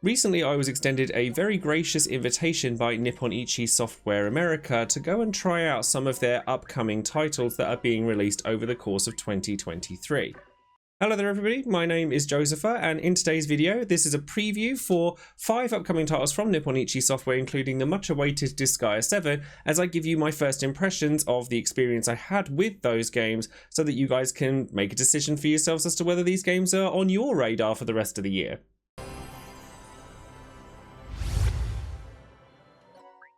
Recently, I was extended a very gracious invitation by NIS America to go and try out some of their upcoming titles that are being released over the course of 2023. Hello there everybody, my name is Joesephyr, and in today's video this is a preview for 5 upcoming titles from Nippon-Ichi Software, including the much awaited Disgaea VII, as I give you my first impressions of the experience I had with those games so that you guys can make a decision for yourselves as to whether these games are on your radar for the rest of the year.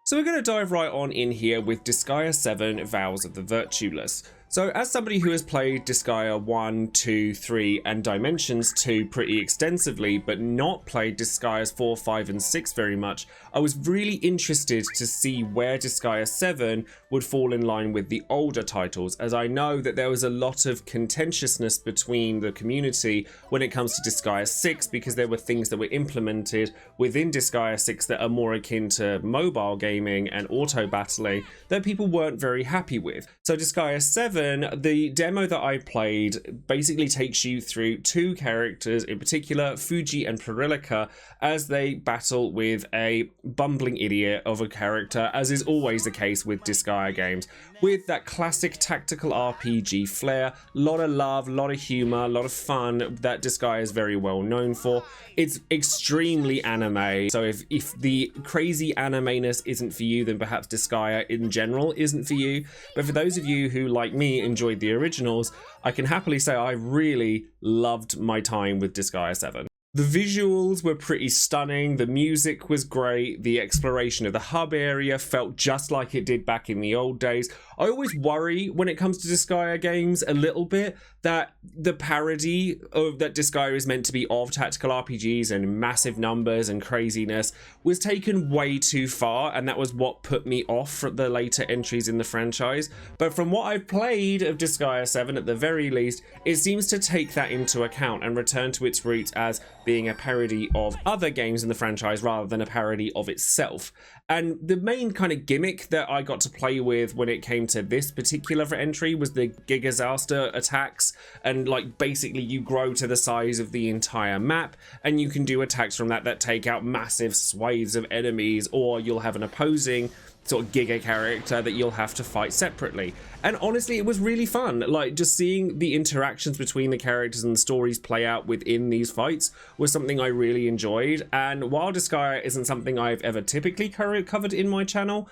So we're going to dive right on in here with Disgaea VII Vows of the Virtueless. So as somebody who has played Disgaea 1, 2, 3 and Dimensions 2 pretty extensively, but not played Disgaeas 4, 5 and 6 very much, I was really interested to see where Disgaea 7 would fall in line with the older titles, as I know that there was a lot of contentiousness between the community when it comes to Disgaea 6, because there were things that were implemented within Disgaea 6 that are more akin to mobile gaming and auto battling that people weren't very happy with. So Disgaea 7, the demo that I played basically takes you through 2 characters in particular, Fuji and Perilika, as they battle with a bumbling idiot of a character, as is always the case with Disgaea games, with that classic tactical RPG flair. Lot of love, lot of humor, a lot of fun that Disgaea is very well known for. It's extremely anime, so if the crazy anime-ness isn't for you, then perhaps Disgaea in general isn't for you. But for those of you who, like me, enjoyed the originals, I can happily say I really loved my time with Disgaea 7. The visuals were pretty stunning, the music was great, the exploration of the hub area felt just like it did back in the old days. I always worry when it comes to Disgaea games a little bit that the parody of that Disgaea is meant to be of tactical RPGs and massive numbers and craziness was taken way too far, and that was what put me off for the later entries in the franchise. But from what I've played of Disgaea 7 at the very least, it seems to take that into account and return to its roots as being a parody of other games in the franchise rather than a parody of itself. And the main kind of gimmick that I got to play with when it came to this particular entry was the Gigazaster attacks, and like basically you grow to the size of the entire map and you can do attacks from that take out massive swathes of enemies, or you'll have an opposing sort of Giga character that you'll have to fight separately. And honestly, it was really fun. Like, just seeing the interactions between the characters and the stories play out within these fights was something I really enjoyed. And while Disgaea isn't something I've ever typically covered in my channel,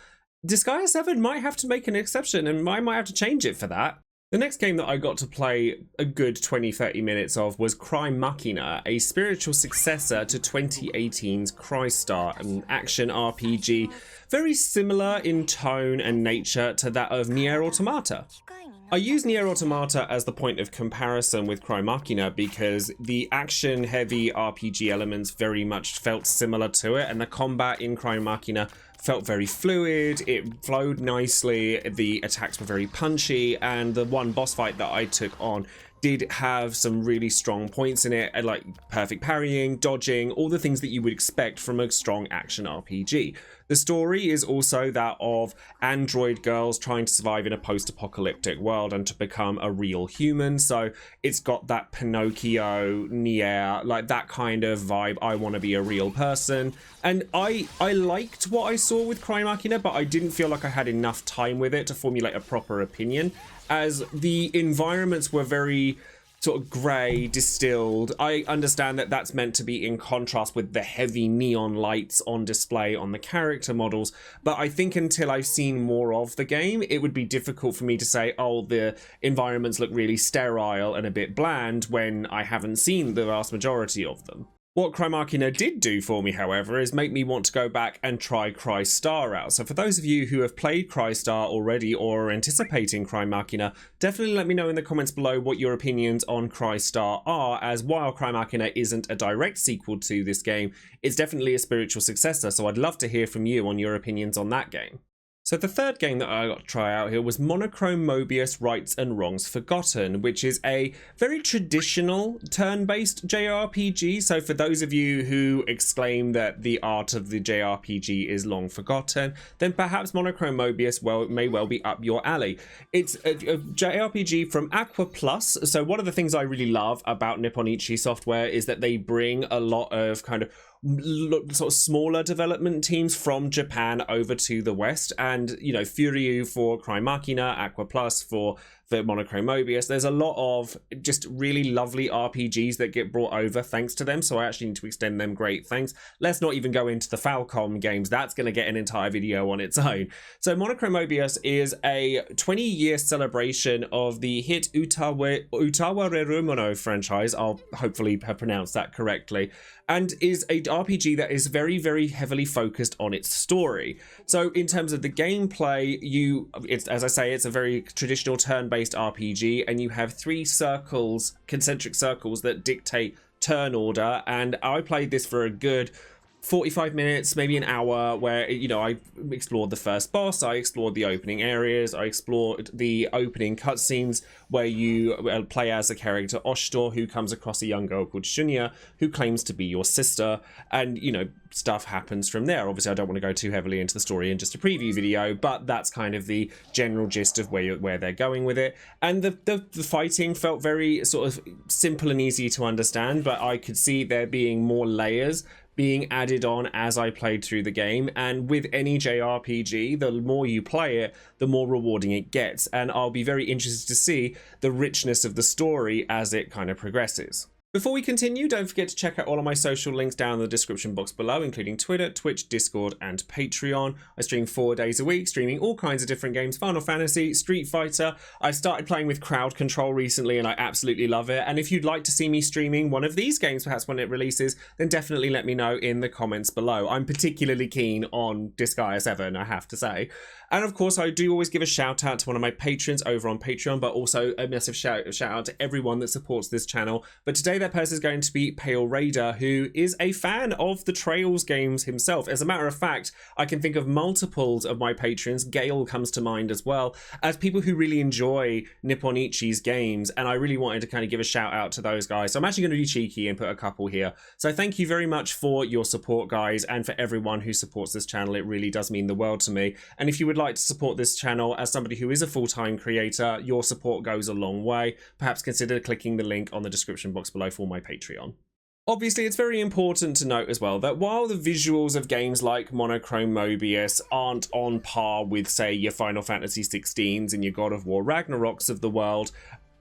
Disgaea 7 might have to make an exception, and I might have to change it for that. The next game that I got to play a good 20-30 minutes of was CryMachina, a spiritual successor to 2018's CryStar, an action RPG very similar in tone and nature to that of Nier Automata. I use Nier Automata as the point of comparison with CryMachina because the action-heavy RPG elements very much felt similar to it, and the combat in CryMachina felt very fluid, it flowed nicely, the attacks were very punchy, and the one boss fight that I took on did have some really strong points in it, like perfect parrying, dodging, all the things that you would expect from a strong action RPG. The story is also that of android girls trying to survive in a post-apocalyptic world and to become a real human, so it's got that Pinocchio, Nier, like that kind of vibe, I want to be a real person. And I liked what I saw with CryMachina, but I didn't feel like I had enough time with it to formulate a proper opinion, as the environments were very sort of grey, distilled. I understand that that's meant to be in contrast with the heavy neon lights on display on the character models, but I think until I've seen more of the game, it would be difficult for me to say, oh, the environments look really sterile and a bit bland when I haven't seen the vast majority of them. What CryMachina did do for me, however, is make me want to go back and try CryStar out. So for those of you who have played CryStar already or are anticipating CryMachina, definitely let me know in the comments below what your opinions on CryStar are, as while CryMachina isn't a direct sequel to this game, it's definitely a spiritual successor, so I'd love to hear from you on your opinions on that game. So the third game that I got to try out here was Monochromobios Rights and Wrongs Forgotten, which is a very traditional turn-based JRPG. So for those of you who exclaim that the art of the JRPG is long forgotten, then perhaps Monochromobios may well be up your alley. It's a JRPG from Aqua Plus. So one of the things I really love about Nippon-Ichi Software is that they bring a lot of kind of sort of smaller development teams from Japan over to the West, and you know, Furyu for CryMachina, Aqua Plus for Monochromobios. There's a lot of just really lovely RPGs that get brought over thanks to them, so I actually need to extend them great thanks. Let's not even go into the Falcom games. That's going to get an entire video on its own. So Monochromobios is a 20-year celebration of the hit Utawarerumono franchise. I'll hopefully have pronounced that correctly, and is a RPG that is very, very heavily focused on its story. So in terms of the gameplay, as I say, it's a very traditional turn-based RPG, and you have 3 circles, concentric circles, that dictate turn order, and I played this for a good 45 minutes, maybe an hour, where, you know, I explored the first boss, I explored the opening areas, I explored the opening cutscenes where you play as the character Oshito, who comes across a young girl called Shunya, who claims to be your sister, and, you know, stuff happens from there. Obviously, I don't want to go too heavily into the story in just a preview video, but that's kind of the general gist of where they're going with it. And the fighting felt very sort of simple and easy to understand, but I could see there being more layers being added on as I played through the game. And with any JRPG, the more you play it, the more rewarding it gets. And I'll be very interested to see the richness of the story as it kind of progresses. Before we continue, don't forget to check out all of my social links down in the description box below, including Twitter, Twitch, Discord, and Patreon. I stream 4 days a week, streaming all kinds of different games: Final Fantasy, Street Fighter. I started playing with crowd control recently, and I absolutely love it. And if you'd like to see me streaming one of these games, perhaps when it releases, then definitely let me know in the comments below. I'm particularly keen on Disgaea VII, I have to say. And of course, I do always give a shout out to one of my patrons over on Patreon, but also a massive shout out to everyone that supports this channel. But today that person is going to be Pale Raider, who is a fan of the Trails games himself. As a matter of fact, I can think of multiples of my patrons, Gale comes to mind as well, as people who really enjoy Nipponichi's games, and I really wanted to kind of give a shout out to those guys. So I'm actually going to be cheeky and put a couple here. So thank you very much for your support, guys, and for everyone who supports this channel. It really does mean the world to me. And if you would like to support this channel as somebody who is a full-time creator, your support goes a long way. Perhaps consider clicking the link on the description box below for my Patreon. Obviously, it's very important to note as well that while the visuals of games like Monochromobios aren't on par with, say, your Final Fantasy 16s and your God of War Ragnaroks of the world,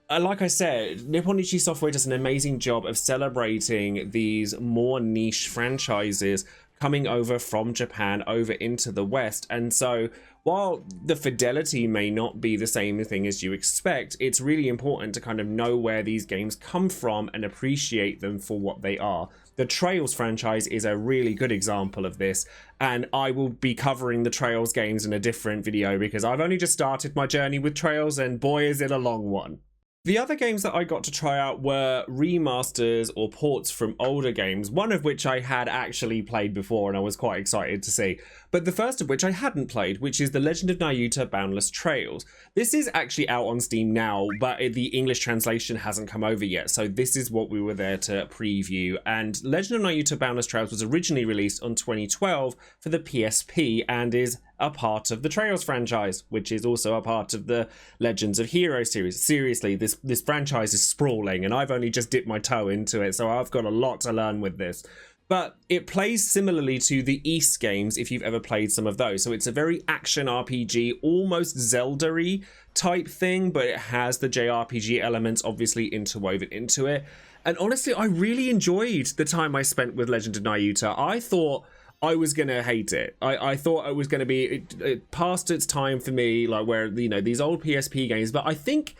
like I said, Nipponichi Software does an amazing job of celebrating these more niche franchises coming over from Japan over into the West. And so while the fidelity may not be the same thing as you expect, it's really important to kind of know where these games come from and appreciate them for what they are. The Trails franchise is a really good example of this, and I will be covering the Trails games in a different video because I've only just started my journey with Trails, and boy is it a long one. The other games that I got to try out were remasters or ports from older games, one of which I had actually played before and I was quite excited to see, but the first of which I hadn't played, which is The Legend of Nayuta Boundless Trails. This is actually out on Steam now, but the English translation hasn't come over yet, so this is what we were there to preview. And Legend of Nayuta Boundless Trails was originally released on 2012 for the PSP and is a part of the Trails franchise, which is also a part of the Legends of Heroes series. Seriously, this franchise is sprawling, and I've only just dipped my toe into it, so I've got a lot to learn with this. But it plays similarly to the Ys games, if you've ever played some of those. So it's a very action RPG, almost Zelda-y type thing, but it has the JRPG elements obviously interwoven into it. And honestly, I really enjoyed the time I spent with Legend of Nayuta. I thought I was gonna hate it. I thought it was gonna be past its time for me, like where, you know, these old PSP games. But I think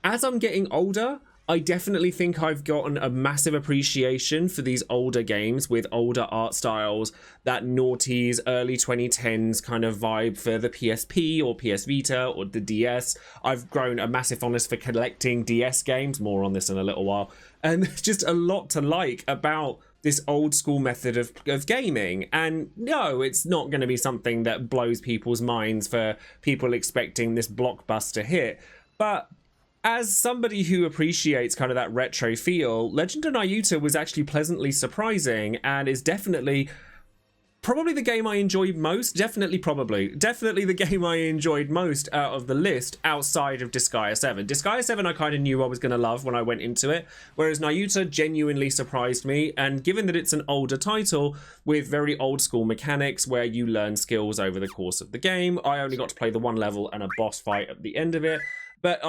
as I'm getting older, I definitely think I've gotten a massive appreciation for these older games with older art styles, that noughties, early 2010s kind of vibe for the PSP or PS Vita or the DS. I've grown a massive fondness for collecting DS games, more on this in a little while. And there's just a lot to like about this old school method of gaming. And no, it's not going to be something that blows people's minds for people expecting this blockbuster hit. But as somebody who appreciates kind of that retro feel, Legend of Nayuta was actually pleasantly surprising and is definitely probably the game I enjoyed most, definitely the game I enjoyed most out of the list outside of Disgaea 7. Disgaea 7 I kind of knew I was going to love when I went into it, whereas Nayuta genuinely surprised me, and given that it's an older title with very old school mechanics where you learn skills over the course of the game, I only got to play the one level and a boss fight at the end of it, but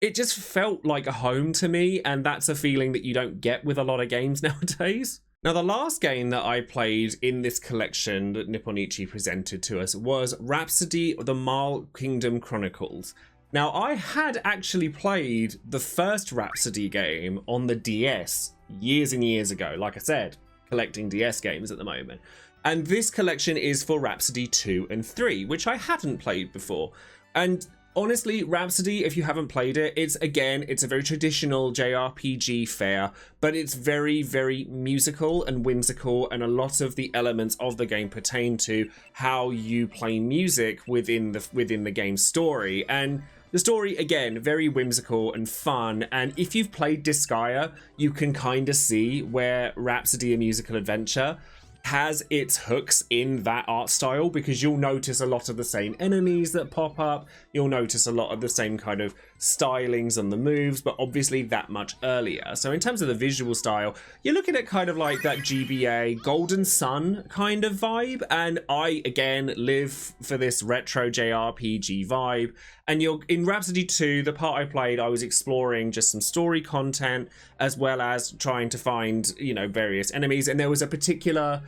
it just felt like a home to me, and that's a feeling that you don't get with a lot of games nowadays. Now, the last game that I played in this collection that Nipponichi presented to us was Rhapsody, the Marl Kingdom Chronicles. Now, I had actually played the first Rhapsody game on the DS years and years ago. Like I said, collecting DS games at the moment. And this collection is for Rhapsody 2 and 3, which I hadn't played before. And honestly, Rhapsody, if you haven't played it, it's a very traditional JRPG fare, but it's very, very musical and whimsical, and a lot of the elements of the game pertain to how you play music within the game's story. And the story, again, very whimsical and fun, and if you've played Disgaea, you can kind of see where Rhapsody: A Musical Adventure has its hooks in that art style, because you'll notice a lot of the same enemies that pop up, you'll notice a lot of the same kind of stylings on the moves, but obviously that much earlier. So in terms of the visual style, you're looking at kind of like that GBA Golden Sun kind of vibe, and I again live for this retro JRPG vibe. And you're in Rhapsody 2, the part I played, I was exploring just some story content as well as trying to find, various enemies, and there was a particular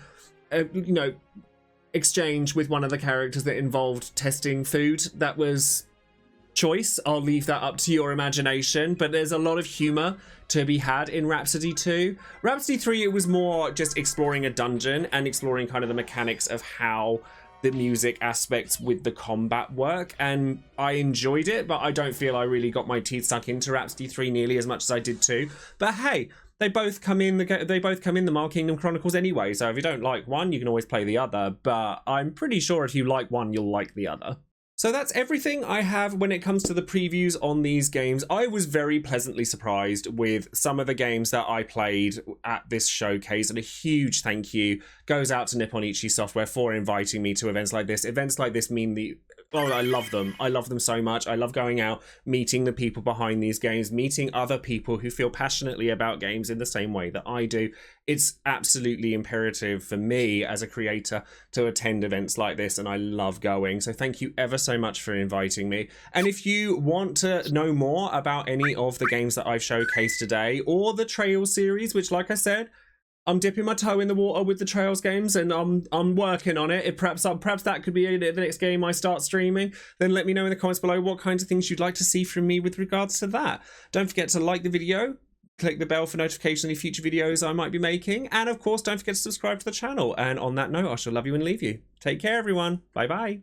exchange with one of the characters that involved testing food that was choice. I'll leave that up to your imagination, but there's a lot of humor to be had in Rhapsody 2. Rhapsody 3, it was more just exploring a dungeon and exploring kind of the mechanics of how the music aspects with the combat work, and I enjoyed it, but I don't feel I really got my teeth stuck into Rhapsody 3 nearly as much as I did 2. But hey, they both come in the Marl Kingdom Chronicles anyway, so if you don't like one, you can always play the other, but I'm pretty sure if you like one, you'll like the other. So that's everything I have when it comes to the previews on these games. I was very pleasantly surprised with some of the games that I played at this showcase, and a huge thank you goes out to Nipponichi Software for inviting me to events like this. Events like this mean I love them. I love them so much. I love going out, meeting the people behind these games, meeting other people who feel passionately about games in the same way that I do. It's absolutely imperative for me as a creator to attend events like this, and I love going. So thank you ever so much for inviting me. And if you want to know more about any of the games that I've showcased today, or the Trails series, which, like I said, I'm dipping my toe in the water with the Trails games, and I'm working on it. Perhaps that could be the next game I start streaming. Then let me know in the comments below what kinds of things you'd like to see from me with regards to that. Don't forget to like the video, click the bell for notifications of any future videos I might be making, and of course don't forget to subscribe to the channel. And on that note, I shall love you and leave you. Take care, everyone. Bye bye.